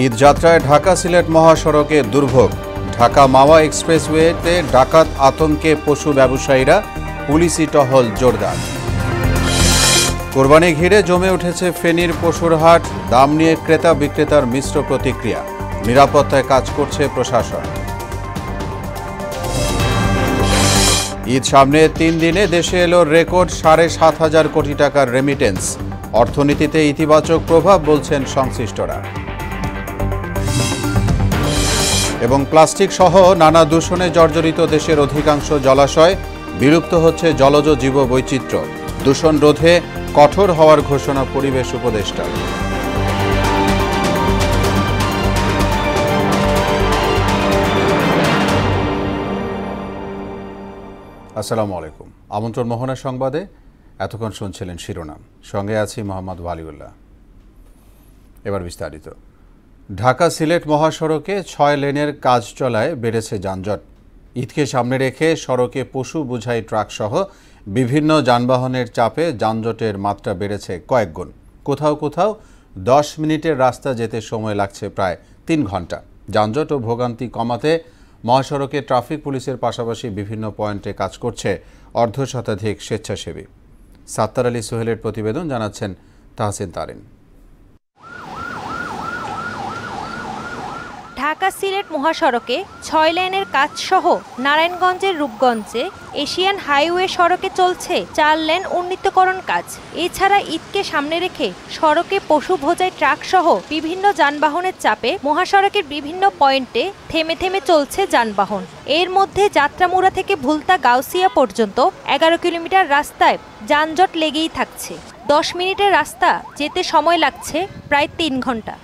ঈদ যাত্রায় ঢাকা সিলেট মহাসড়কে দুর্ভোগ। ঢাকা মাওয়া এক্সপ্রেসওয়েতে ডাকাত আতঙ্কে পশু ব্যবসায়ীরা, পুলিশি টহল জোরদার। কোরবানি ঘিরে জমে উঠেছে ফেনীর পশুর হাট, দাম নিয়ে ক্রেতা বিক্রেতার মিশ্র প্রতিক্রিয়া। নিরাপত্তায় কাজ করছে প্রশাসন। ঈদ সামনে 3 দিনে দেশে এলো রেকর্ড 7,500 কোটি টাকার রেমিটেন্স। অর্থনীতিতে ইতিবাচক প্রভাব বলছেন সংশ্লিষ্টরা। এবং প্লাস্টিক সহ নানা দূষণে জর্জরিত দেশের অধিকাংশ জলাশয়, বিলুপ্ত হচ্ছে জলজ জীববৈচিত্র্য। দূষণ রোধে কঠোর হওয়ার ঘোষণা পরিবেশ উপদেষ্টার। আসসালামু আলাইকুম। আমন্ত্রণ মোহনা সংবাদে। এতক্ষণ শুনছিলেন শিরোনাম, সঙ্গে আছি মোহাম্মদ ওয়ালিউল্লাহ। এবার বিস্তারিত। ঢাকা সিলেট মহাসড়কে 6 লেনের কাজ চলায় বেড়েছে যানজট। ঈদকে সামনে রেখে সড়কে পশু বোঝাই ট্রাকসহ বিভিন্ন যানবাহনের চাপে যানজটের মাত্রা বেড়েছে কয়েক গুণ। কোথাও কোথাও 10 মিনিটের রাস্তা যেতে সময় লাগছে প্রায় 3 ঘন্টা। যানজট ও ভোগান্তি কমাতে মহাসড়কে ট্রাফিক পুলিশের পাশাপাশি বিভিন্ন পয়েন্টে কাজ করছে অর্ধশতাধিক স্বেচ্ছাসেবী। সাত্তার আলী সোহেলের প্রতিবেদন, জানাচ্ছেন তাহসিন তারিন। ঢাকা সিলেট মহাসড়কে 6 লেনের কাজ সহ নারায়ণগঞ্জের রূপগঞ্জে এশিয়ান হাইওয়ে সড়কে চলছে 4 লেন উন্নীতকরণ কাজ। এছাড়া ঈদকে সামনে রেখে সড়কে পশু বোঝাই ট্রাক সহ বিভিন্ন যানবাহনের চাপে মহাসড়কের বিভিন্ন পয়েন্টে থেমে থেমে চলছে যানবাহন। এর মধ্যে যাত্রামুড়া থেকে ভুলতা গাউসিয়া পর্যন্ত 11 কিলোমিটার রাস্তায় যানজট লেগেই থাকছে। 10 মিনিটের রাস্তা যেতে সময় লাগছে প্রায় 3 ঘন্টা।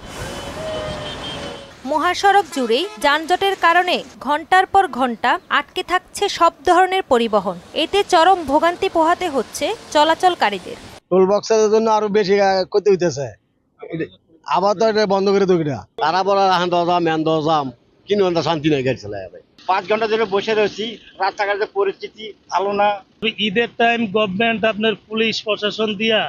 মহাসড়ক জুড়েই যানজটের কারণে ঘন্টার পর ঘন্টা আটকে থাকছে সব ধরনের পরিবহন। এতে চরম ভোগান্তি পোহাতে হচ্ছে চলাচলকারীদের। টোল বক্সের জন্য আরো বেশি করতে হইতেছে, আবার তো এটা বন্ধ করে দেবে না। তারা বলা রাখান দরজাম ম্যান দরজাম, কিন্তু শান্তি নেই গাড়ি চালায়। 5 ঘন্টা ধরে বসে রয়েছি, রাস্তাঘাটের পরিস্থিতি ভালো না। ঈদের টাইম গভর্নমেন্ট আপনার পুলিশ প্রশাসন দিয়া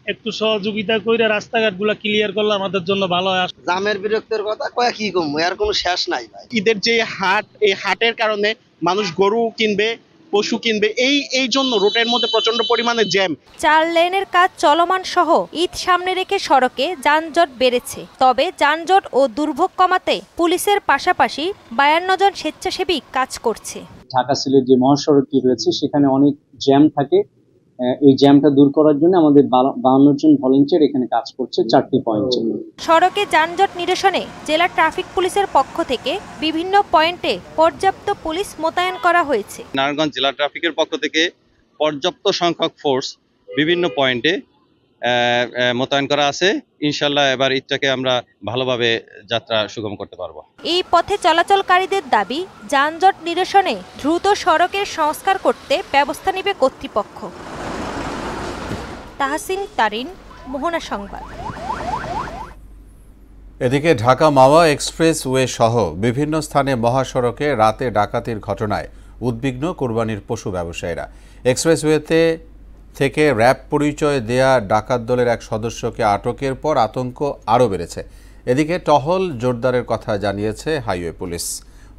একটু সহযোগিতা করে রাস্তাঘাটগুলো ক্লিয়ার করলে আমাদের জন্য ভালো হয়। জামের বিরক্তের কথা কয়া কি কম, এর কোনো শেষ নাই ভাই। ঈদের যে হাট, এই হাটের কারণে মানুষ গরু কিনবে, পশু কিনবে, এই জন্য রোডের মধ্যে প্রচন্ড পরিমাণে জ্যাম। 4 লেনের কাজ চলমান সহ ঈদ সামনে রেখে সড়কে যানজট বেড়েছে। তবে যানজট ও দুর্ভোগ কমাতে পুলিশের পাশাপাশি 52 জন স্বেচ্ছাসেবী কাজ করছে। ঢাকা সিলেট যে মহাসড়কটি রয়েছে সেখানে অনেক জ্যাম থাকে। এই জ্যামটা দূর করার জন্য আমাদের 52 জন ভলান্টিয়ার এখানে কাজ করছে 4টি পয়েন্টে। সড়কে যানজট নিরসনে জেলা ট্রাফিক পুলিশের পক্ষ থেকে বিভিন্ন পয়েন্টে পর্যাপ্ত পুলিশ মোতায়েন করা হয়েছে। নারায়ণগঞ্জ জেলা ট্রাফিকের পক্ষ থেকে পর্যাপ্ত সংখ্যক ফোর্স বিভিন্ন পয়েন্টে মোতায়েন করা আছে। ইনশাল্লাহ এবার ঈদটাকে আমরা ভালোভাবে যাত্রা সুগম করতে পারবো। এই পথে চলাচলকারীদের দাবি, যানজট নিরসনে দ্রুত সড়কের সংস্কার করতে ব্যবস্থা নেবে কর্তৃপক্ষ। তাহসিন তারিন, মোহনা সংবাদ। এদিকে ঢাকা মাওয়া এক্সপ্রেসওয়ে সহ বিভিন্ন স্থানে মহাসড়কে রাতে ডাকাতির ঘটনায় উদ্বিগ্ন কোরবানির পশু ব্যবসায়ীরা। এক্সপ্রেসওয়েতে থেকে র্যাব পরিচয় দেয়া ডাকাত দলের এক সদস্যকে আটকের পর আতঙ্ক আরও বেড়েছে। এদিকে টহল জোরদারের কথা জানিয়েছে হাইওয়ে পুলিশ।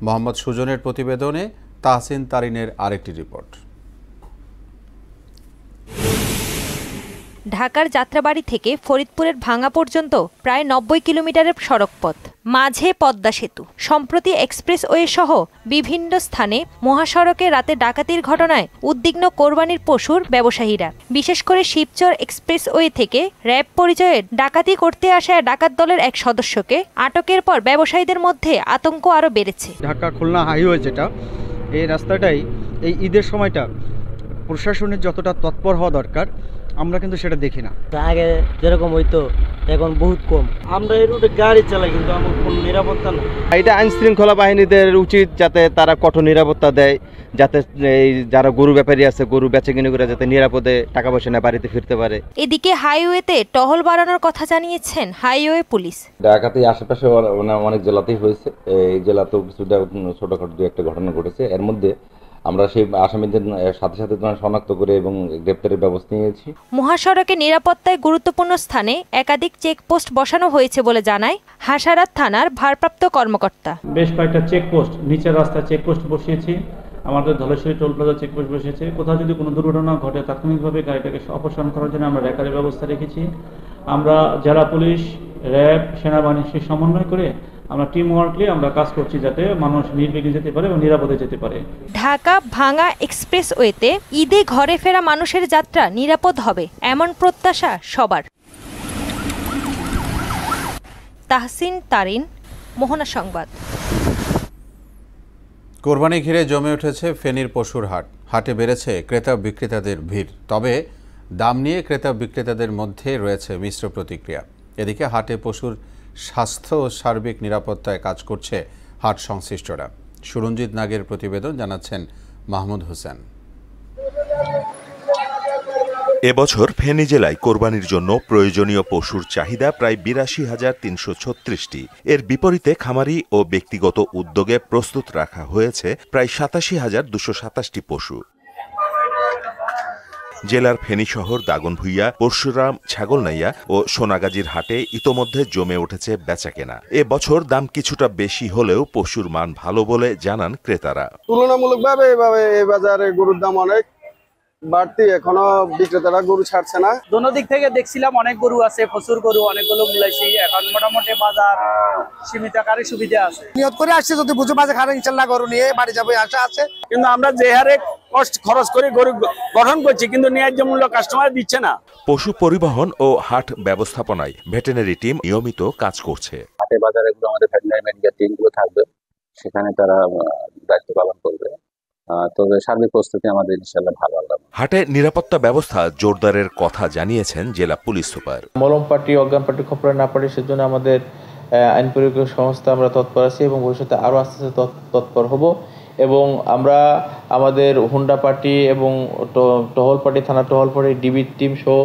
মোহাম্মদ সুজনের প্রতিবেদনে তাহসিন তারিনের আরেকটি রিপোর্ট। ঢাকার যাত্রাবাড়ি থেকে ফরিদপুরের ভাঙ্গা পর্যন্ত প্রায় 90 কিলোমিটারের সড়কপথ, মাঝে পদ্মা সেতু। সম্প্রতি এক্সপ্রেসওয়ে সহ বিভিন্ন স্থানে মহাসড়কে রাতে ডাকাতির ঘটনায় উদ্বিগ্ন কোরবানির পশুর ব্যবসায়ীরা। বিশেষ করে শিবচর এক্সপ্রেসওয়ে থেকে র্যাব পরিচয়ের ডাকাতি করতে আসা ডাকাত দলের এক সদস্যকে আটকের পর ব্যবসায়ীদের মধ্যে আতঙ্ক আরও বেড়েছে। ঢাকা খুলনা হাইওয়ে যেটা, এই রাস্তাটাই এই ঈদের সময়টা প্রশাসনের যতটা তৎপর হওয়া দরকার আমরা কিন্তু সেটা দেখি না। আগে যেরকম হইতো এখন বহুত কম। আমরা এই রুটে গাড়ি চালাই, কিন্তু আমার কোনো নিরাপত্তা নেই। এটা আইন শৃঙ্খলা বাহিনীদের উচিত যাতে তারা কঠোর নিরাপত্তা দেয়, যাতে এই যারা গরু ব্যাপারী আছে গরু বেচাকিনি করে যাতে নিরাপদে টাকা পয়সা নিয়ে বাড়িতে ফিরতে পারে। এদিকে হাইওয়েতে টহল বাড়ানোর কথা জানিয়েছেন হাইওয়ে পুলিশ। ঢাকাতে আশেপাশে অনেক জেলাতেই হয়েছে, এই জেলাতেও কিছুটা ছোটখাটো দু একটা ঘটনা ঘটেছে। এর মধ্যে আমরা সেই আসামিদের সাথে সাথে শনাক্ত করে এবং গ্রেপ্তারের ব্যবস্থা নিয়েছি। মহাসড়কে নিরাপত্তায় গুরুত্বপূর্ণ স্থানে একাধিক চেকপোস্ট বসানো হয়েছে বলে জানায় হাসারাত থানার ভারপ্রাপ্ত কর্মকর্তা। বেশ কয়েকটা চেকপোস্ট, নিচের রাস্তায় চেকপোস্ট বসিয়েছি, আমাদের ধলেশ্বরী টোল প্লাজা চেকপোস্ট বসিয়েছে। কোথাও যদি কোনো দুর্ঘটনা ঘটে তাৎক্ষণিকভাবে গাড়িটাকে অপসারণ করার জন্য আমরা রেকারের ব্যবস্থা রেখেছি। আমরা জেলা পুলিশ, র্যাব, সেনাবাহিনীর সমন্বয় করে আমরা টিম ওয়ার্কলি আমরা কাজ করছি যাতে মানুষ নির্বিঘ্নে যেতে পারে এবং নিরাপদে যেতে পারে। ঢাকা ভাঙা এক্সপ্রেসওয়েতে ঈদে ঘরে ফেরা মানুষের যাত্রা নিরাপদ হবে এমন প্রত্যাশা সবার। তাহসিন তারিন, মোহনা সংবাদ। কোরবানি ঘিরে জমে উঠেছে ফেনীর পশুর হাট। হাটে বেড়েছে ক্রেতা বিক্রেতাদের ভিড়, তবে দাম নিয়ে ক্রেতা বিক্রেতাদের মধ্যে রয়েছে মিশ্র প্রতিক্রিয়া। এদিকে হাটে পশুর স্বাস্থ্য ও সার্বিক নিরাপত্তায় কাজ করছে হাট সংশ্লিষ্টরা। সুরঞ্জিত নাগের প্রতিবেদন, জানাচ্ছেন মাহমুদ হোসেন। এবছর ফেনী জেলায় কোরবানির জন্য প্রয়োজনীয় পশুর চাহিদা প্রায় ৮২,৩৩৬টি। এর বিপরীতে খামারি ও ব্যক্তিগত উদ্যোগে প্রস্তুত রাখা হয়েছে প্রায় ৮৭,২২৭টি পশু। জেলার ফেনী শহর, দাগনভূঞা, পরশুরাম, ছাগলনাইয়া ও সোনাগাজীর হাটে ইতোমধ্যে জমে উঠেছে বেচাকেনা। এবছর দাম কিছুটা বেশি হলেও পশুর মান ভালো বলে জানান ক্রেতারা। তুলনামূলকভাবে এই বাজারে গরুর দাম অনেক বাড়তি, এখনো বিক্রেতারা গরু ছাড়ছে না। দোনো দিক থেকে দেখছিলাম অনেক গরু আছে, প্রচুর গরু, অনেকগুলো মূলাইছি। এখন মোটামুটি বাজার সীমিত আকারে সুবিধা আছে। নিয়ত করে আসছে যদি বুঝে বাজার খারাপ ইনশাল্লাহ গরু নিয়ে বাড়ি যাবো আশা আছে। কিন্তু আমরা যে হারে কষ্ট খরচ করে গরু গঠন করছি কিন্তু ন্যায্য মূল্য কাস্টমার দিচ্ছে না। পশু পরিবহন ও হাট ব্যবস্থাপনায় ভেটেরিনারি টিম নিয়মিত কাজ করছে। হাটে বাজারে আমাদের ভেটেরিনারি মেডিকেল টিমগুলো থাকবে, সেখানে তারা দায়িত্ব পালন করবে। তবে সার্বিক প্রস্তুতি আমাদের ইনশাআল্লাহ ভালো হবে। হাটে নিরাপত্তা ব্যবস্থা জোরদারের কথা জানিয়েছেন জেলা পুলিশ সুপার। মলম পার্টি, অজ্ঞান পার্টি, খপ্পরে না পার্টি, সেজন্য আমাদের আইন প্রয়োগ সংস্থা আমরা তৎপর আছি এবং ভবিষ্যতে আরও আস্তে আস্তে তৎপর হব। এবং আমরা আমাদের হুন্ডা পার্টি এবং টহল পার্টি, থানা টহল পার্টি, ডিবি টিম সহ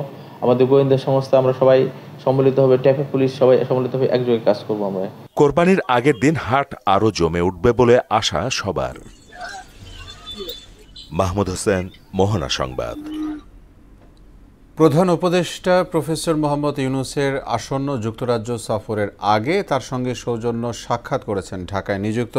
আমাদের গোয়েন্দা সংস্থা আমরা সবাই সম্মিলিত হবে, ট্রাফিক পুলিশ সবাই সম্মিলিত হবে, একযোগে কাজ করবো আমরা। কোরবানির আগের দিন হাট আরও জমে উঠবে বলে আশা সবার। মাহমুদ হোসেন, মোহনা সংবাদ। প্রধান উপদেষ্টা প্রফেসর মোহাম্মদ ইউনূসের আসন্ন যুক্তরাজ্য সফরের আগে তার সঙ্গে সৌজন্য সাক্ষাৎ করেছেন ঢাকায় নিযুক্ত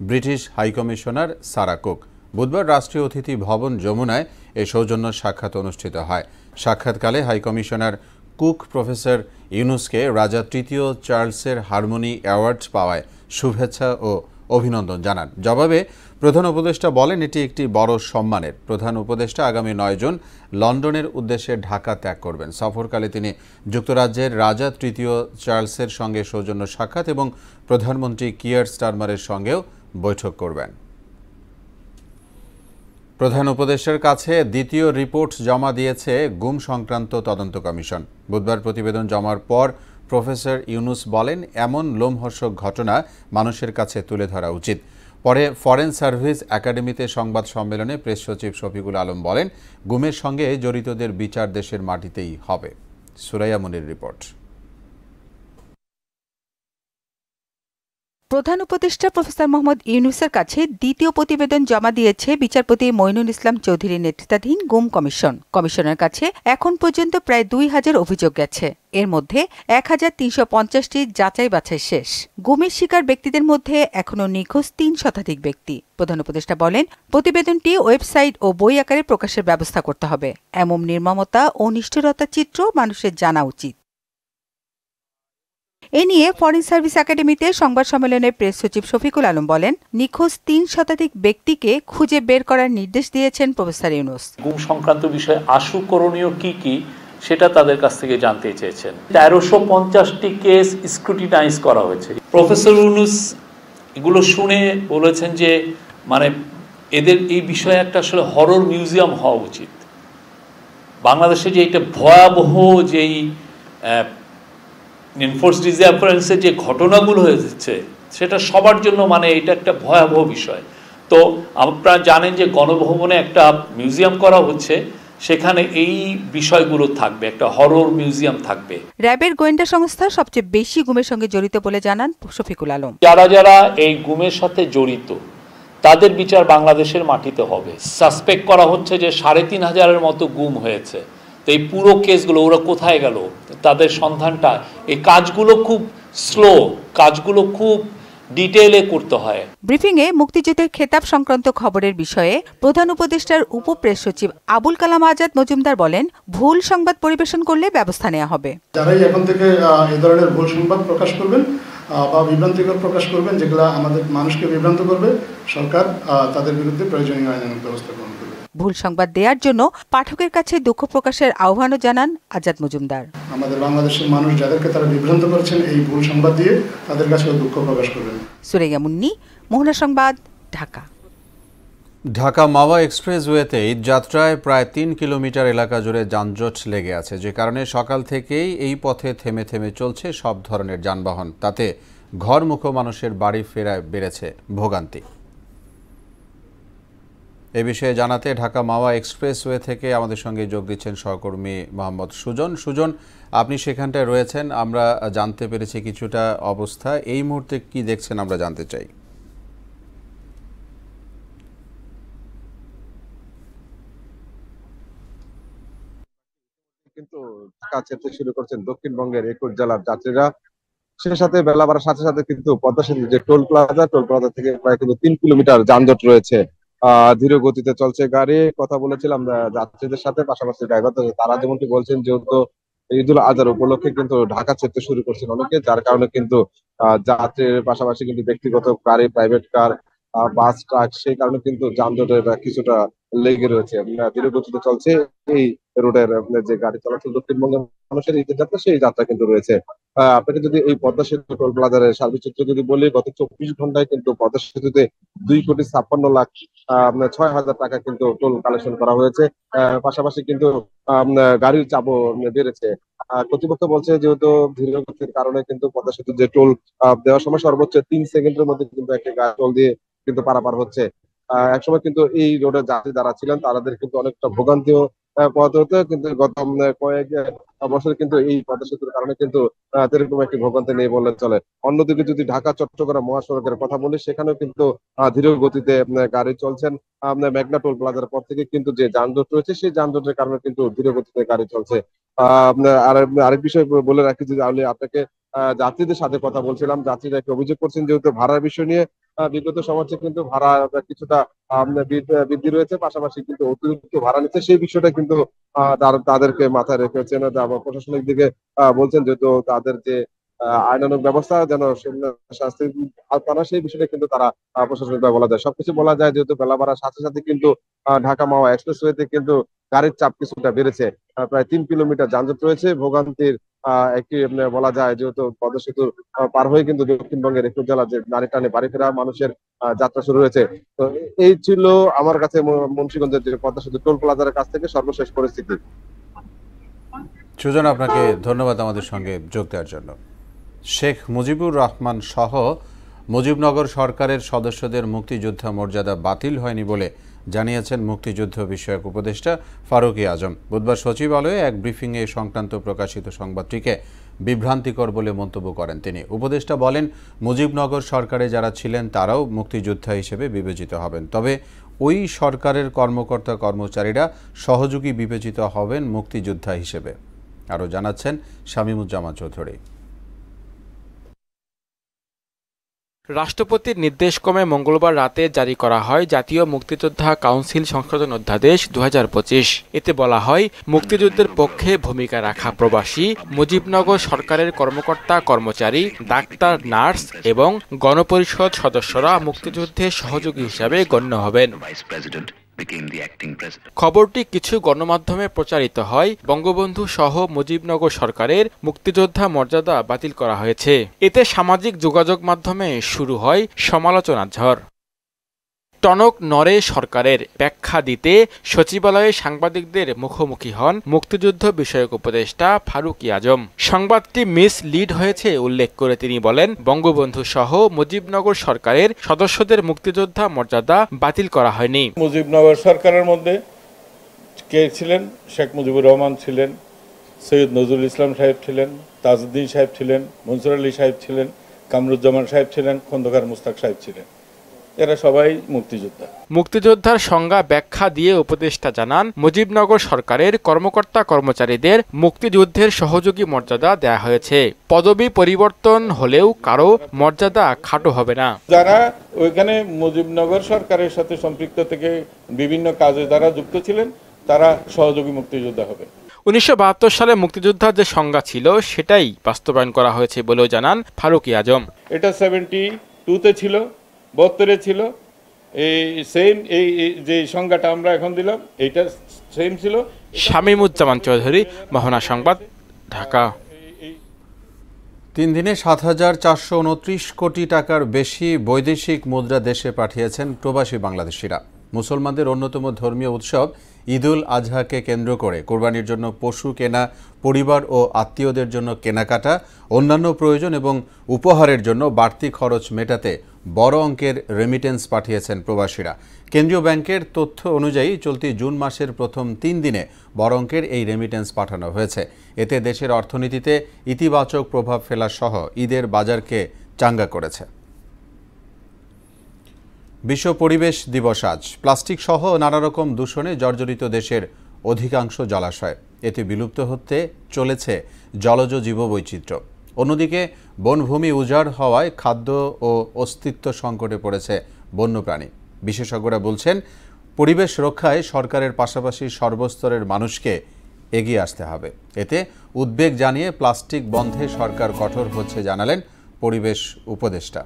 ব্রিটিশ হাইকমিশনার সারা কুক। বুধবার রাষ্ট্রীয় অতিথি ভবন যমুনায় এই সৌজন্য সাক্ষাৎ অনুষ্ঠিত হয়। সাক্ষাৎকালে হাইকমিশনার কুক প্রফেসর ইউনূসকে রাজা তৃতীয় চার্লসের হারমোনি অ্যাওয়ার্ড পাওয়ায় শুভেচ্ছা ও অভিনন্দন জানান। জবাবে প্রধান উপদেষ্টা বলেন, এটি একটি বড় সম্মানের। প্রধান উপদেষ্টা আগামী ৯ জুন লন্ডনের উদ্দেশ্যে ঢাকা ত্যাগ করবেন। সফরকালে তিনি যুক্তরাজ্যের রাজা তৃতীয় চার্লসের সঙ্গে সৌজন্য সাক্ষাৎ এবং প্রধানমন্ত্রী কিয়ার স্টারমারের সঙ্গেও বৈঠক করবেন। প্রধান উপদেষ্টার কাছে দ্বিতীয় রিপোর্ট জমা দিয়েছে গুম সংক্রান্ত তদন্ত কমিশন। বুধবার প্রতিবেদন জমার পর প্রফেসর ইউনূস বলেন, এমন লোমহর্ষক ঘটনা মানুষের কাছে তুলে ধরা উচিত। পরে ফরেন সার্ভিস একাডেমিতে সংবাদ সম্মেলনে প্রেস সচিব শফিকুল আলম বলেন, গুমের সঙ্গে জড়িতদের বিচার দেশের মাটিতেই হবে। সুরাইয়া মুনির রিপোর্ট। প্রধান উপদেষ্টা প্রফেসর মোহাম্মদ ইউনূসের কাছে দ্বিতীয় প্রতিবেদন জমা দিয়েছে বিচারপতি মঈনুল ইসলাম চৌধুরীর নেতৃত্বাধীন গুম কমিশন। কমিশনের কাছে এখন পর্যন্ত প্রায় ২,০০০ অভিযোগ গেছে। এর মধ্যে ১,৩৫০টি যাচাই বাছাই শেষ। গুমের শিকার ব্যক্তিদের মধ্যে এখনও নিখোঁজ ৩ শতাধিক ব্যক্তি। প্রধান উপদেষ্টা বলেন, প্রতিবেদনটি ওয়েবসাইট ও বই আকারে প্রকাশের ব্যবস্থা করতে হবে। এমন নির্মমতা ও নিষ্ঠুরতার চিত্র মানুষের জানা উচিত। এ নিয়ে ফরেন সার্ভিস একাডেমিতে সংবাদ সম্মেলনে প্রেস সচিব শফিকুল আলম বলেন, নিখোঁজ ৩ শতাধিক ব্যক্তিকে খুঁজে বের করার নির্দেশ দিয়েছেন প্রফেসর ইউনূস। গুম সংক্রান্ত বিষয়ে আশু করণীয় কি সেটা তাদের কাছ থেকে জানতে চেয়েছেন। ১৩৫০টি কেস স্ক্রুটিনাইজ করা হয়েছে। প্রফেসর ইউনূস এগুলো শুনে বলেছেন যে এদের এই বিষয়ে একটা আসলে হরর মিউজিয়াম হওয়া উচিত। বাংলাদেশে যে এটা ভয়াবহ যেই এনফোর্সড ডিসঅ্যাপিয়ারেন্সের যে ঘটনাগুলো হয়েছে সেটা সবার জন্য এটা একটা ভয়াবহ বিষয়। তো আপনারা জানেন যে গণভবনে একটা মিউজিয়াম করা হচ্ছে, সেখানে এই বিষয়গুলো থাকবে, একটা হরর মিউজিয়াম থাকবে। র্যাবের গোয়েন্দা সংস্থা সবচেয়ে বেশি গুমের সঙ্গে জড়িত বলে জানান শফিকুল আলম। যারা যারা এই গুমের সাথে জড়িত তাদের বিচার বাংলাদেশের মাটিতে হবে। সাসপেক্ট করা হচ্ছে যে ৩,৫০০-এর মতো গুম হয়েছে। তো এই পুরো কেসগুলো ওরা কোথায় গেল, তাদের সন্ধানটা, এই কাজগুলো খুব স্লো, কাজগুলো খুব ডিটেইলে করতে হয়। ব্রিফিংয়ে মুক্তিযুদ্ধের খেতাব সংক্রান্ত খবরের বিষয়ে প্রধান উপদেষ্টার উপপ্রেস সচিব আবুল কালাম আজাদ মজুমদার বলেন, ভুল সংবাদ পরিবেশন করলে ব্যবস্থা নেওয়া হবে। যারাই এখন থেকে এই ধরনের ভুল সংবাদ প্রকাশ করবেন বা বিভ্রান্তিকর প্রকাশ করবেন, যেগুলো আমাদের মানুষকে বিভ্রান্ত করবে, সরকার তাদের বিরুদ্ধে প্রয়োজনীয় আইনানুগ ব্যবস্থা গ্রহণ করবে। ভুল সংবাদ দেওয়ার জন্য পাঠকের কাছে দুঃখ প্রকাশের আহ্বানও জানান আজাদ মজুমদার। আমাদের বাংলাদেশের মানুষ যাদেরকে তারা বিভ্রান্ত করেছেন এই ভুল সংবাদ দিয়ে, তাদের কাছেও দুঃখ প্রকাশ করবেন। সুরাইয়া মুন্নি, মোহনা সংবাদ, ঢাকা। ঢাকা মাওয়া এক্সপ্রেসওয়েতে ঈদ যাত্রায় প্রায় 3 কিলোমিটার এলাকা জুড়ে যানজট লেগে আছে, যে কারণে সকাল থেকেই এই পথে থেমে থেমে চলছে সব ধরনের যানবাহন। তাতে ঘরমুখো মানুষের বাড়ি ফেরায় বেড়েছে ভোগান্তি। এ বিষয়ে জানাতে ঢাকা মাওয়া এক্সপ্রেসওয়ে থেকে আমাদের সঙ্গে যোগ দিচ্ছেন সহকর্মী মোহাম্মদ সুজন। সুজন, আপনি সেখানটায় রয়েছেন, আমরা জানতে পেরেছি কিছুটা অবস্থা। এই মুহূর্তে কি দেখছেন আমরা জানতে চাই। কিন্তু ঢাকা যেতে শুরু করছেন দক্ষিণবঙ্গের 21 জেলার যাত্রীরা। সে সাথে বেলা বাড়ার সাথে সাথে কিন্তু পদ্মা সেতু যে টোল প্লাজা থেকে প্রায় কিন্তু 3 কিলোমিটার যানজট রয়েছে। ধীর গতিতে চলছে গাড়ি। কথা বলেছিলাম যাত্রীদের সাথে, পাশাপাশি ড্রাইভারদের, তারা যেমনটি বলছেন যেহেতু ঈদুল আজহার উপলক্ষে কিন্তু ঢাকা যেতে শুরু করছেন অনেকে, যার কারণে কিন্তু যাত্রীর পাশাপাশি কিন্তু ব্যক্তিগত গাড়ি, প্রাইভেট কার, বাস, ট্রাক, সেই কারণে কিন্তু যানজটের কিছুটা লেগে রয়েছে। ধীর গতিতে চলছে এই রোডের যে গাড়ি চলাচল দক্ষিণবঙ্গের মানুষের ঈদের যাত্রা, সেই যাত্রা কিন্তু রয়েছে। আপনাকে যদি এই পদ্মা সেতু টোল প্লাজার সার্বিক চিত্র যদি বলি, গত 24 ঘন্টায় কিন্তু পদ্মা সেতুতে 2,56,06,000 টাকা কিন্তু টোল কালেকশন করা হয়েছে। পাশাপাশি কিন্তু গাড়ির চাপও বেড়েছে। কর্তৃপক্ষ বলছে যেহেতু ধীর গতির কারণে কিন্তু পদ্মা সেতু যে টোল দেওয়ার সময় সর্বোচ্চ 3 সেকেন্ডের মধ্যে কিন্তু একটি গাড়ি টোল দিয়ে কিন্তু পারাপার হচ্ছে। একসময় কিন্তু এই রোডের যাত্রী যারা ছিলেন তাদের কিন্তু অনেকটা ভোগান্তিও পোহাতে হতো, কিন্তু গত কয়েক বছর কিন্তু এই পদ্মা সেতুর কারণে কিন্তু এরকম একটি ভোগান্তি নেই বললে চলে। অন্যদিকে যদি ঢাকা চট্টগ্রাম মহাসড়কের কথা বলি, সেখানেও কিন্তু ধীর গতিতে গাড়ি চলছেন। মেঘনা টোল প্লাজার পর থেকে কিন্তু যে যানজট রয়েছে, সেই যানজটের কারণে কিন্তু ধীর গতিতে গাড়ি চলছে। আরেক বিষয় বলে রাখি যে আপনাকে যাত্রীদের সাথে কথা বলছিলাম, যাত্রীরা একটি অভিযোগ করছেন যেহেতু ভাড়ার বিষয় নিয়ে বিগত সমাজে কিন্তু ভাড়া কিছুটা বৃদ্ধি রয়েছে, পাশাপাশি কিন্তু অতিরিক্ত ভাড়া নিচ্ছে, সেই বিষয়টা কিন্তু তাদেরকে মাথায় রেখেছেন। প্রশাসনিক দিকে বলছেন যেহেতু তাদের যে আইনানুগ ব্যবস্থা যেন শাস্তি পানা, সেই বিষয়টা কিন্তু তারা প্রশাসনিকভাবে বলা যায়। সবকিছু বলা যায় যেহেতু বেলা বাড়ার সাথে সাথে কিন্তু ঢাকা মাওয়া এক্সপ্রেসওয়েতে কিন্তু গাড়ির চাপ কিছুটা বেড়েছে। প্রায় 3 কিলোমিটার যানজট রয়েছে। ভোগান্তির একটি বলা যায় যেহেতু পদ্মা সেতুর পার হয়ে কিন্তু দক্ষিণবঙ্গের 21 জেলার যে নারী টানে বাড়ি ফেরা মানুষের যাত্রা শুরু হয়েছে। তো এই ছিল আমার কাছে মুন্সিগঞ্জের যে পদ্মা সেতু টোল প্লাজার কাছ থেকে সর্বশেষ পরিস্থিতি। সুজন, আপনাকে ধন্যবাদ আমাদের সঙ্গে যোগ দেওয়ার জন্য। শেখ মুজিবুর রহমান সহ মুজিবনগর সরকারের সদস্যদের মুক্তিযোদ্ধা মর্যাদা বাতিল হয়নি বলে জানিয়েছেন মুক্তিযুদ্ধ বিষয়ক উপদেষ্টা ফারুকী আজম। বুধবার সচিবালয়ে এক ব্রিফিংয়ে সংক্রান্ত প্রকাশিত সংবাদটিকে বিভ্রান্তিকর বলে মন্তব্য করেন তিনি। উপদেষ্টা বলেন, মুজিবনগর সরকারে যারা ছিলেন তারাও মুক্তিযোদ্ধা হিসেবে বিবেচিত হবেন, তবে ওই সরকারের কর্মকর্তা কর্মচারীরা সহযোগী বিবেচিত হবেন মুক্তিযোদ্ধা হিসেবে। আরও জানাচ্ছেন শামীমুজ্জামান চৌধুরী। রাষ্ট্রপতির নির্দেশক্রমে মঙ্গলবার রাতে জারি করা হয় জাতীয় মুক্তিযোদ্ধা কাউন্সিল সংশোধন অধ্যাদেশ 2025। এতে বলা হয়, মুক্তিযুদ্ধের পক্ষে ভূমিকা রাখা প্রবাসী, মুজিবনগর সরকারের কর্মকর্তা কর্মচারী, ডাক্তার, নার্স এবং গণপরিষদ সদস্যরা মুক্তিযুদ্ধে সহযোগী হিসাবে গণ্য হবেন। খবরটি কিছু গণমাধ্যমে প্রচারিত হয়। বঙ্গবন্ধু সহ মুজিবনগর সরকারের মুক্তিযোদ্ধা মর্যাদা বাতিল করা হয়েছে। এতে সামাজিক যোগাযোগ মাধ্যমে শুরু হয় সমালোচনার ঝড়। টনক নড়ে সরকারের ব্যাখ্যা দিতে সচিবালয়ে সাংবাদিকদের মুখোমুখি হন মুক্তিযুদ্ধ বিষয়ক উপদেষ্টা ফারুকী আজম। সংবাদটি মিস লিড হয়েছে উল্লেখ করে তিনি বলেন, বঙ্গবন্ধু সহ মুজিবনগর সরকারের সদস্যদের মুক্তিযোদ্ধা মর্যাদা বাতিল করা হয়নি। মুজিবনগর সরকারের মধ্যে কে ছিলেন? শেখ মুজিবুর রহমান ছিলেন, সৈয়দ নজরুল ইসলাম সাহেব ছিলেন, তাজউদ্দিন সাহেব ছিলেন, মনসুর আলী সাহেব ছিলেন, কামরুজ্জামান সাহেব ছিলেন, খন্দকার মুস্তাক সাহেব ছিলেন। এরা সবাই মুক্তিযোদ্ধা। মুক্তিযোদ্ধার সংজ্ঞা ব্যাখ্যা দিয়ে উপদেষ্টা জানান, মুজিবনগর সরকারের কর্মকর্তা কর্মচারীদের মুক্তিযুদ্ধের সহযোগী মর্যাদা দেয়া হয়েছে। পদবি পরিবর্তন হলেও কারো মর্যাদা খাটো হবে না। যারা ওইখানে মুজিবনগর সরকারের সাথে সম্পৃক্ত থেকে বিভিন্ন কাজে যারা যুক্ত ছিলেন তারা সহযোগী মুক্তিযোদ্ধা হবে। 1972 সালে মুক্তিযোদ্ধার যে সংজ্ঞা ছিল সেটাই বাস্তবায়ন করা হয়েছে বলেও জানান ফারুকী আজম। এটা 72-তে ছিল, 72-এ ছিল, এই সেম এই যে সংজ্ঞাটা আমরা এখন দিলাম এইটা সেম ছিল। শামীমুজ্জামান চৌধুরী, মোহনা সংবাদ, ঢাকা। 3 দিনে 7,429 কোটি টাকার বেশি বৈদেশিক মুদ্রা দেশে পাঠিয়েছেন প্রবাসী বাংলাদেশিরা। মুসলমানদের অন্যতম ধর্মীয় উৎসব ঈদুল আজহাকে কেন্দ্র করে কোরবানির জন্য পশু কেনা, পরিবার ও আত্মীয়দের জন্য কেনাকাটা, অন্যান্য প্রয়োজন এবং উপহারের জন্য বাড়তি খরচ মেটাতে বড় অঙ্কের রেমিটেন্স পাঠিয়েছেন প্রবাসীরা। কেন্দ্রীয় ব্যাংকের তথ্য অনুযায়ী চলতি জুন মাসের প্রথম 3 দিনে বড় অঙ্কের এই রেমিটেন্স পাঠানো হয়েছে। এতে দেশের অর্থনীতিতে ইতিবাচক প্রভাব ফেলা সহ ঈদের বাজারকে চাঙ্গা করেছে। বিশ্ব পরিবেশ দিবস আজ। প্লাস্টিক সহ নানা রকম দূষণে জর্জরিত দেশের অধিকাংশ জলাশয়। এতে বিলুপ্ত হতে চলেছে জলজ জীববৈচিত্র্য। অন্যদিকে বনভূমি উজাড় হওয়ায় খাদ্য ও অস্তিত্ব সংকটে পড়েছে বন্যপ্রাণী। বিশেষজ্ঞরা বলছেন, পরিবেশ রক্ষায় সরকারের পাশাপাশি সর্বস্তরের মানুষকে এগিয়ে আসতে হবে। এতে উদ্বেগ জানিয়ে প্লাস্টিক বন্ধে সরকার কঠোর হচ্ছে জানালেন পরিবেশ উপদেষ্টা।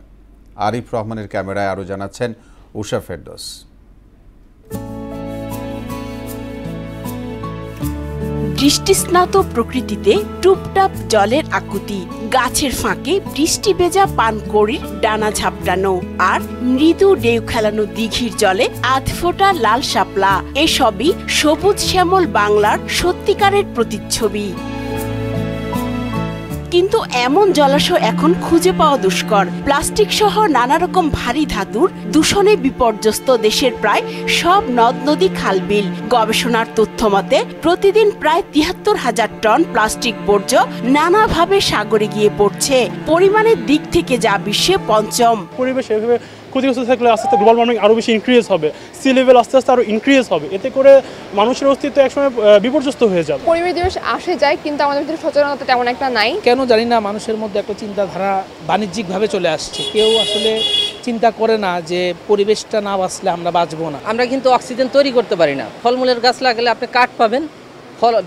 আরিফ রহমানের ক্যামেরায় আরও জানাচ্ছেন উষা ফেরদৌস। বৃষ্টিস্নাত প্রকৃতিতে টুপটাপ জলের আকুতি, গাছের ফাঁকে বৃষ্টি ভেজা পানকড়ির ডানা ঝাপটানো আর মৃদু ঢেউ খেলানো দিঘির জলে আধফোঁটা লাল শাপলা, এসবই সবুজ শ্যামল বাংলার সত্যিকারের প্রতিচ্ছবি। কিন্তু এমন জলাশয় এখন খুঁজে পাওয়া দুষ্কর। প্লাস্টিক সহ নানা রকম ভারী ধাতুর দূষণে বিপর্যস্ত দেশের প্রায় সব নদ নদী খালবিল। গবেষণার তথ্য মতে প্রতিদিন প্রায় 73,000 টন প্লাস্টিক বর্জ্য নানাভাবে সাগরে গিয়ে পড়ছে। পরিমাণের দিক থেকে যা বিশ্বে পঞ্চম। পরিবেশ এভাবে ক্ষতিগ্রস্ত থাকলে আস্তে আস্তে গ্লোবাল ওয়ার্মিং আরও বেশি ইনক্রিজ হবে, সি লেভেল আস্তে আস্তে আরও ইনক্রিজ হবে। এতে করে মানুষের অস্তিত্ব একসময় বিপর্যস্ত হয়ে যাবে। পরিবেশ দিবস আসে যায়, কিন্তু আমাদের ভিতরে সচেতনতা তেমন একটা নাই। কেন জানি না, মানুষের মধ্যে একটা চিন্তাধারা বাণিজ্যিকভাবে চলে আসছে। কেউ আসলে চিন্তা করে না যে পরিবেশটা না বাঁচলে আমরা বাঁচবো না। আমরা কিন্তু অক্সিজেন তৈরি করতে পারি না। ফলমূলের গাছ লাগালে আপনি কাঠ পাবেন,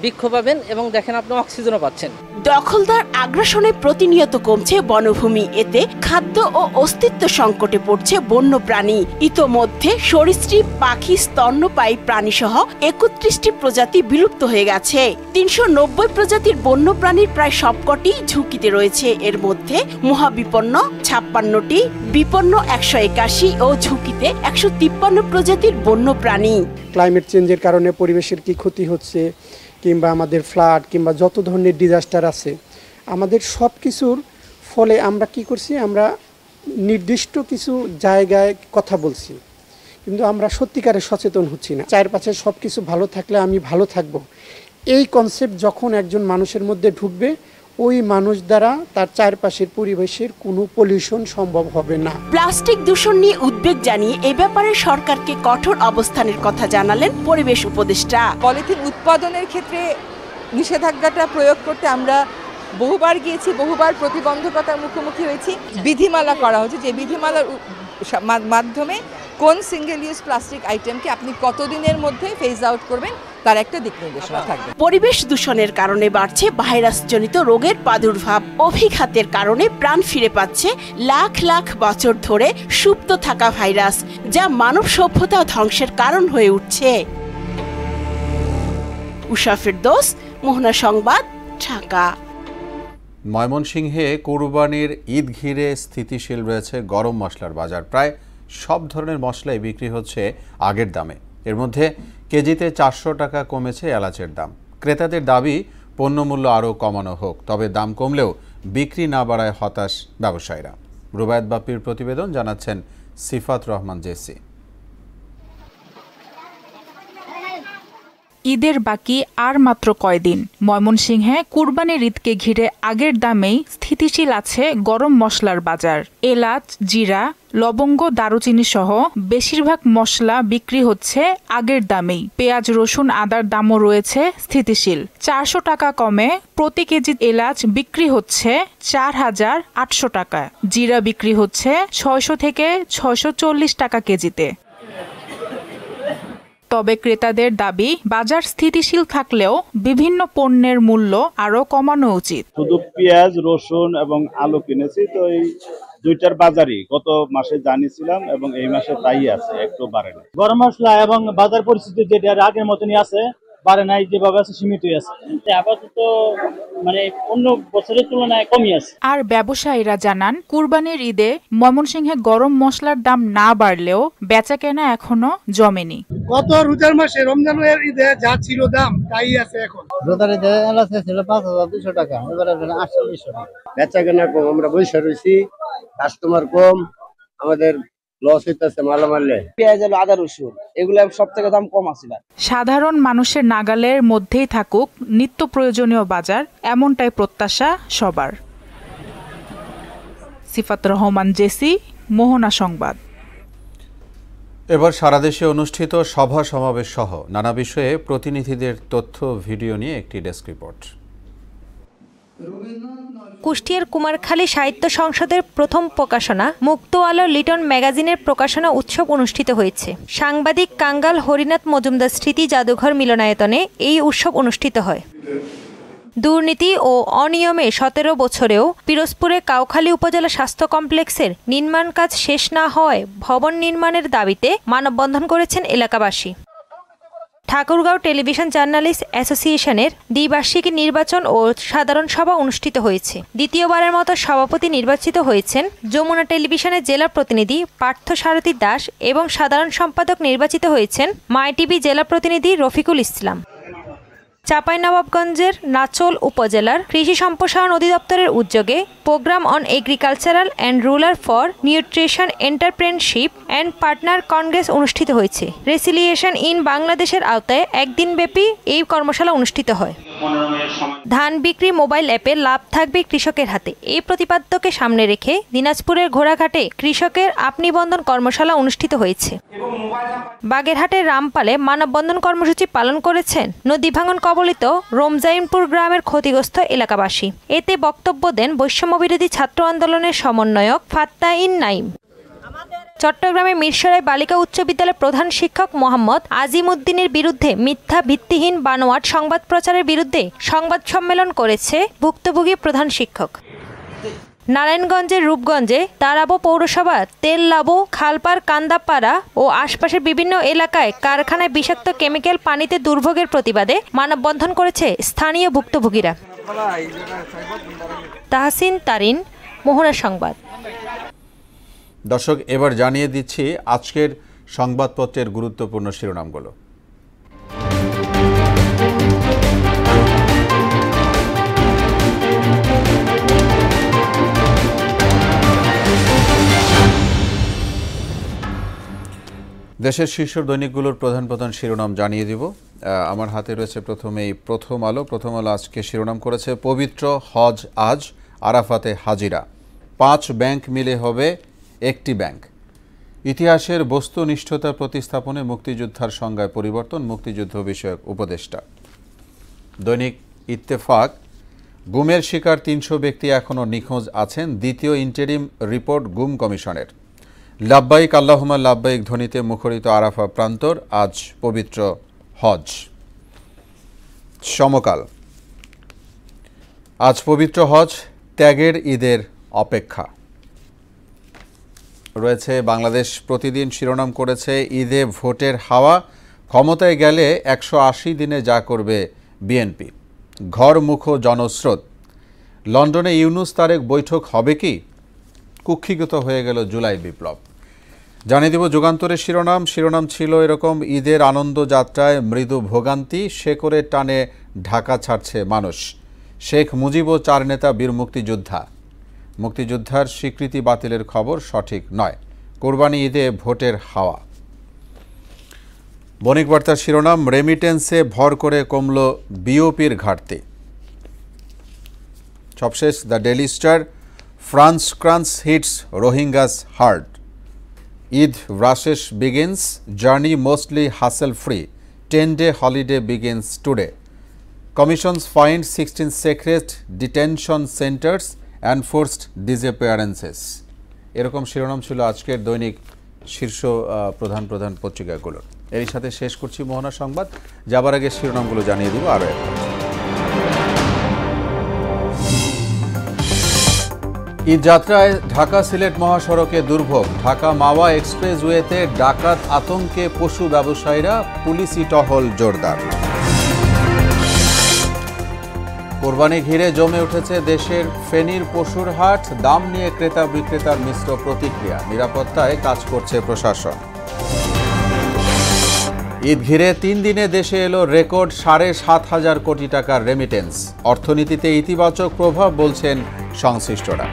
বৃক্ষ পাবেন এবং দেখেন আপনি অক্সিজেনও পাচ্ছেন। দখলদার আগ্রাসনে প্রতিনিয়ত কমছে বনভূমি। এতে খাদ্য ও অস্তিত্ব সংকটে পড়ছে বন্যপ্রাণী। ইতোমধ্যে সরীসৃপ, পাখি, স্তন্যপায়ী প্রাণী সহ 31টি প্রজাতি বিলুপ্ত হয়ে গেছে। 390 প্রজাতির বন্যপ্রাণীর প্রায় সবকটি ঝুঁকিতে রয়েছে। এর মধ্যে মহাবিপন্ন 56টি, বিপন্ন 181 ও ঝুঁকিতে 153 প্রজাতির বন্যপ্রাণী। ক্লাইমেট চেঞ্জের কারণে পরিবেশের কি ক্ষতি হচ্ছে, কিংবা আমাদের ফ্লাড কিংবা যত ধরনের ডিজাস্টার আছে, আমাদের সব কিছুর ফলে আমরা কি করছি, আমরা নির্দিষ্ট কিছু জায়গায় কথা বলছি, কিন্তু আমরা সত্যিকারে সচেতন হচ্ছি না। চারপাশে সব কিছু ভালো থাকলে আমি ভালো থাকব, এই কনসেপ্ট যখন একজন মানুষের মধ্যে ঢুকবে, ওই মানুষ দ্বারা তার চারপাশের পরিবেশের কোনো পলিউশন সম্ভব হবে না। প্লাস্টিক দূষণ নিয়ে উদ্বেগ জানিয়ে এ ব্যাপারে সরকারকে কঠোর অবস্থানের কথা জানালেন পরিবেশ উপদেষ্টা। পলিথিন উৎপাদনের ক্ষেত্রে নিষেধাজ্ঞাটা প্রয়োগ করতে আমরা বহুবার গিয়েছি, বহুবার প্রতিবন্ধকতার মুখোমুখি হয়েছি। বিধিমালা করা হচ্ছে, যে বিধিমালার মাধ্যমে কোন সিঙ্গেল ইউজ প্লাস্টিক আইটেমকে আপনি কতদিনের মধ্যে ফেজ আউট করবেন তার একটা দিক নির্দেশনা থাকবে। পরিবেশ দূষণের কারণে বাড়ছে ভাইরাসজনিত রোগের প্রাদুর্ভাব। অভিঘাতের কারণে প্রাণ ফিরে পাচ্ছে লাখ লাখ বছর ধরে সুপ্ত থাকা ভাইরাস, যা মানব সভ্যতা ধ্বংসের কারণ হয়ে উঠছে। উষা ফেরদৌস, মোহনা সংবাদ, ঢাকা। ময়মনসিংহে কোরবানির ঈদ ঘিরে স্থিতিশীল রয়েছে গরম মশলার বাজার। প্রায় সব ধরনের মশলাই বিক্রি হচ্ছে আগের দামে। এর মধ্যে কেজিতে 400 টাকা কমেছে এলাচের দাম। ক্রেতাদের দাবি পণ্যমূল্য আরও কমানো হোক, তবে দাম কমলেও বিক্রি না বাড়ায় হতাশ ব্যবসায়ীরা। রুবায়েত বাপ্পির প্রতিবেদন, জানাচ্ছেন সিফাত রহমান জেসি। ঈদের বাকি আর মাত্র কয়দিন। ময়মনসিংহে কুরবানির ঈদকে ঘিরে আগের দামেই স্থিতিশীল আছে গরম মশলার বাজার। এলাচ, জিরা, লবঙ্গ, দারুচিনি সহ বেশিরভাগ মশলা বিক্রি হচ্ছে আগের দামেই। পেঁয়াজ, রসুন, আদার দামও রয়েছে স্থিতিশীল। 400 টাকা কমে প্রতি কেজি এলাচ বিক্রি হচ্ছে 4,800 টাকায়। জিরা বিক্রি হচ্ছে 600 থেকে 640 টাকা কেজিতে। তবে ক্রেতাদের দাবি, বাজার স্থিতিশীল থাকলেও বিভিন্ন পণ্যের মূল্য আরো কমানো উচিত। শুধু পেঁয়াজ, রসুন এবং আলু কিনেছি, তো এই দুইটার বাজারই গত মাসে জানিয়েছিলাম এবং এই মাসে তাই আছে, একটু বাড়ে না। গরম মশলা এবং বাজার পরিস্থিতি যেটা আগের মতনই আছে, বাড়ে নাই, যেভাবে আছে সীমিতই আছে। আপাতত মানে অন্য বছরের তুলনায় কমই আছে। আর ব্যবসায়ীরা জানান, কুরবানির ঈদে ময়মনসিংহে গরম মশলার দাম না বাড়লেও বেচাকেনা এখনো জমেনি। গত রোজার মাসে রমজানের ঈদে যা ছিল দাম তাই আছে এখন। রোজার ঈদে এলাচ ছিল 5,200 টাকা, এবারে 8,200 টাকা। বেচাকেনা কম, আমরা বসে রয়েছি, কাস্টমার কম, আমাদের লস হইতেছে মালামালে। পেঁয়াজ, আদা, রসুন এগুলো সব থেকে দাম কম আছে। সাধারণ মানুষের নাগালের মধ্যেই থাকুক নিত্য প্রয়োজনীয় বাজার, এমনটাই প্রত্যাশা সবার। সিফাত রহমান, জেসি, মোহনা সংবাদ। এবার সারা দেশে অনুষ্ঠিত সভা সমাবেশ সহ নানা বিষয়ে প্রতিনিধিদের তথ্য ভিডিও নিয়ে একটি ডেস্ক রিপোর্ট। কুষ্টিয়ার কুমারখালী সাহিত্য সংসদের প্রথম প্রকাশনা মুক্ত আলো লিটন ম্যাগাজিনের প্রকাশনা উৎসব অনুষ্ঠিত হয়েছে। সাংবাদিক কাঙ্গাল হরিনাথ মজুমদার স্মৃতি জাদুঘর মিলনায়তনে এই উৎসব অনুষ্ঠিত হয়। দুর্নীতি ও অনিয়মে 17 বছরেও পিরোজপুরে কাউখালী উপজেলা স্বাস্থ্য কমপ্লেক্সের নির্মাণ কাজ শেষ না হওয়ায় ভবন নির্মাণের দাবিতে মানববন্ধন করেছেন এলাকাবাসী। ঠাকুরগাঁও টেলিভিশন জার্নালিস্ট অ্যাসোসিয়েশনের দ্বিবার্ষিকী নির্বাচন ও সাধারণ সভা অনুষ্ঠিত হয়েছে। দ্বিতীয়বারের মতো সভাপতি নির্বাচিত হয়েছেন যমুনা টেলিভিশনের জেলা প্রতিনিধি পার্থ সারথী দাস এবং সাধারণ সম্পাদক নির্বাচিত হয়েছেন মাই টিভি জেলা প্রতিনিধি রফিকুল ইসলাম। চাঁপাইনবাবগঞ্জের নাচল উপজেলার কৃষি সম্প্রসারণ অধিদপ্তরের উদ্যোগে programme on agricultural and rural for nutrition entrepreneurship and partner congress অনুষ্ঠিত হয়েছে। রেসিলিয়েশন ইন বাংলাদেশের আওতায় একদিনব্যাপী এই কর্মশালা অনুষ্ঠিত হয়। ধান বিক্রি মোবাইল অ্যাপে লাভ থাকবে কৃষকের হাতে, এই প্রতিপাদ্যকে সামনে রেখে দিনাজপুরের ঘোড়াঘাটে কৃষকের আপনিবন্ধন কর্মশালা অনুষ্ঠিত হয়েছে। বাগেরহাটের রামপালে মানববন্ধন কর্মসূচি পালন করেছেন নদী ভাঙন কবলিত রমজাইনপুর গ্রামের ক্ষতিগ্রস্ত এলাকাবাসী। এতে বক্তব্য দেন বৈষম্যবিরোধী ছাত্র আন্দোলনের সমন্বয়ক ফাত্তাইন নাইম। চট্টগ্রামে মিরসরাই বালিকা উচ্চ বিদ্যালয়ের প্রধান শিক্ষক মোহাম্মদ আজিম উদ্দিনের বিরুদ্ধে মিথ্যা ভিত্তিহীন বানোয়াট সংবাদ প্রচারের বিরুদ্ধে সংবাদ সম্মেলন করেছে ভুক্তভোগী প্রধান শিক্ষক। নারায়ণগঞ্জের রূপগঞ্জে তারাবো পৌরসভা তেললাবো, খালপাড়, কান্দাপাড়া ও আশপাশের বিভিন্ন এলাকায় কারখানায় বিষাক্ত কেমিক্যাল পানিতে দুর্ভোগের প্রতিবাদে মানববন্ধন করেছে স্থানীয় ভুক্তভোগীরা। তাহসিন তারিন, মোহনা সংবাদ। দর্শক, এবার জানিয়ে দিচ্ছি আজকের সংবাদপত্রের গুরুত্বপূর্ণ শিরোনামগুলো। দেশের শীর্ষ দৈনিকগুলোর প্রধান প্রধান শিরোনাম জানিয়ে দিব। আমার হাতে রয়েছে প্রথমেই প্রথম আলো। প্রথম আলো আজকে শিরোনাম করেছে, পবিত্র হজ আজ, আরাফাতে হাজিরা, 5 ব্যাংক মিলে হবে একটি ব্যাংক। ইতিহাসের বস্তুনিষ্ঠতা প্রতিস্থাপনে মুক্তিযোদ্ধার সংজ্ঞায় পরিবর্তন, মুক্তিযুদ্ধ বিষয়ক উপদেষ্টা। দৈনিক ইত্তেফাক, গুমের শিকার 300 ব্যক্তি এখনও নিখোঁজ আছেন, দ্বিতীয় ইন্টেরিম রিপোর্ট গুম কমিশনের। লাব্বাইক আল্লাহুম্মা লাব্বাইক ধ্বনিতে মুখরিত আরাফা প্রান্তর, আজ পবিত্র হজ। সমকাল, আজ পবিত্র হজ, ত্যাগের ঈদের অপেক্ষা। রয়েছে বাংলাদেশ প্রতিদিন শিরোনাম করেছে, ঈদে ভোটের হাওয়া, ক্ষমতায় গেলে 180 দিনে যা করবে বিএনপি। ঘরমুখো জনস্রোত, লন্ডনে ইউনুস তারেক বৈঠক হবে কি? কুক্ষিগত হয়ে গেল জুলাই বিপ্লব। জানিয়ে দেব যুগান্তরের শিরোনাম ছিল এরকম, ঈদের আনন্দ যাত্রায় মৃদু ভোগান্তি, শেকড়ের টানে ঢাকা ছাড়ছে মানুষ। শেখ মুজিব ও 4 নেতা বীর মুক্তিযোদ্ধা। মুক্তিযোদ্ধার স্বীকৃতি বাতিলের খবর সঠিক নয়। কোরবানি ঈদে ভোটের হাওয়া। বণিক বার্তার শিরোনাম, রেমিটেন্সে ভর করে কমল বিওপির ঘাটতি। সবশেষ the Daily Star, fund crunch hits Rohingyas hard. Eid rush begins, journey mostly hassle free, 10-day holiday begins today. Commissions find 16 secret detention centers and forced disappearances. এরকম শিরোনাম ছিল আজকের দৈনিক শীর্ষ প্রধান প্রধান পত্রিকাগুলোর। এর সাথে শেষ করছি মোহনা সংবাদ। যাবার আগে শিরোনামগুলো জানিয়ে দিব আরও একবার। ঈদ যাত্রায় ঢাকা সিলেট মহাসড়কে দুর্ভোগ। ঢাকা মাওয়া এক্সপ্রেসওয়েতে ডাকাত আতঙ্কে পশু ব্যবসায়ীরা, পুলিশি টহল জোরদার। কোরবানি ঘিরে জমে উঠেছে দেশের ফেনীর পশুর হাট, দাম নিয়ে ক্রেতা বিক্রেতার মিশ্র প্রতিক্রিয়া, নিরাপত্তায় কাজ করছে প্রশাসন। ঈদ ঘিরে 3 দিনে দেশে এলো রেকর্ড 7,500 কোটি টাকার রেমিটেন্স, অর্থনীতিতে ইতিবাচক প্রভাব বলছেন সংশ্লিষ্টরা।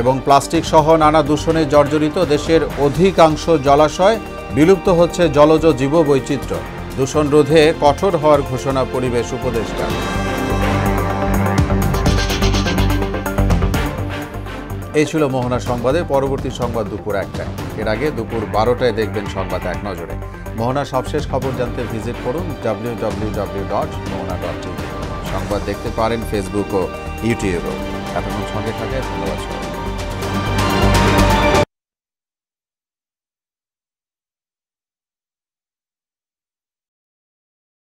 এবং প্লাস্টিক সহ নানা দূষণে জর্জরিত দেশের অধিকাংশ জলাশয়, বিলুপ্ত হচ্ছে জলজ জীববৈচিত্র্য, দূষণ রোধে কঠোর হওয়ার ঘোষণা পরিবেশ উপদেষ্টা। এই ছিল মোহনা সংবাদে। পরবর্তী সংবাদ দুপুর 1টায়। এর আগে দুপুর 12টায় দেখবেন সংবাদ এক নজরে। মোহনা সবশেষ খবর জানতে ভিজিট করুন www.mohana.tv। সংবাদ দেখতে পারেন ফেসবুক ও ইউটিউবেও। এতক্ষণ সঙ্গে থাকে, ধন্যবাদ।